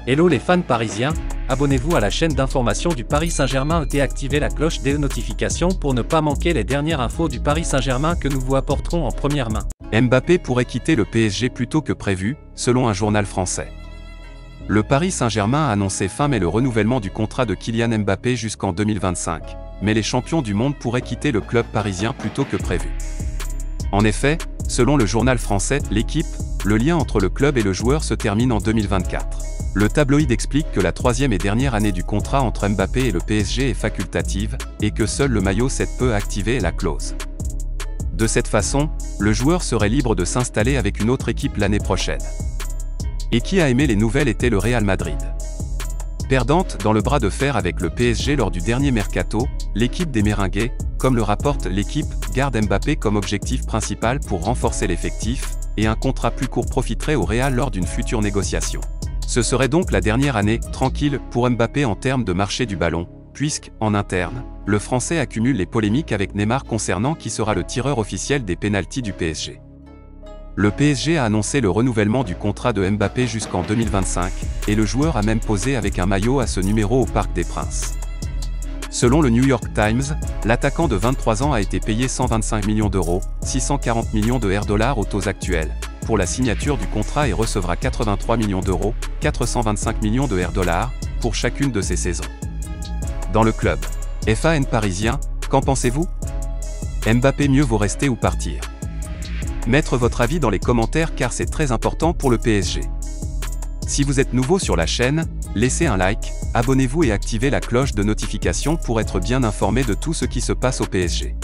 Hello les fans parisiens, abonnez-vous à la chaîne d'information du Paris Saint-Germain et activez la cloche des notifications pour ne pas manquer les dernières infos du Paris Saint-Germain que nous vous apporterons en première main. Mbappé pourrait quitter le PSG plus tôt que prévu, selon un journal français. Le Paris Saint-Germain a annoncé fin mai le renouvellement du contrat de Kylian Mbappé jusqu'en 2025, mais les champions du monde pourraient quitter le club parisien plus tôt que prévu. En effet, selon le journal français L'Équipe, le lien entre le club et le joueur se termine en 2024. Le tabloïd explique que la troisième et dernière année du contrat entre Mbappé et le PSG est facultative, et que seul le maillot 7 peut activer la clause. De cette façon, le joueur serait libre de s'installer avec une autre équipe l'année prochaine. Et qui a aimé les nouvelles était le Real Madrid. Perdante dans le bras de fer avec le PSG lors du dernier mercato, l'équipe des Merengues, comme le rapporte L'Équipe, garde Mbappé comme objectif principal pour renforcer l'effectif, et un contrat plus court profiterait au Real lors d'une future négociation. Ce serait donc la dernière année tranquille pour Mbappé en termes de marché du ballon, puisque, en interne, le Français accumule les polémiques avec Neymar concernant qui sera le tireur officiel des pénaltys du PSG. Le PSG a annoncé le renouvellement du contrat de Mbappé jusqu'en 2025, et le joueur a même posé avec un maillot à ce numéro au Parc des Princes. Selon le New York Times, l'attaquant de 23 ans a été payé 125 millions d'euros, 640 millions de $, au taux actuel, pour la signature du contrat et recevra 83 millions d'euros, 425 millions de $, pour chacune de ces saisons. Dans le club FAN parisien, qu'en pensez-vous? Mbappé mieux vaut rester ou partir? Mettre votre avis dans les commentaires car c'est très important pour le PSG. Si vous êtes nouveau sur la chaîne, laissez un like, abonnez-vous et activez la cloche de notification pour être bien informé de tout ce qui se passe au PSG.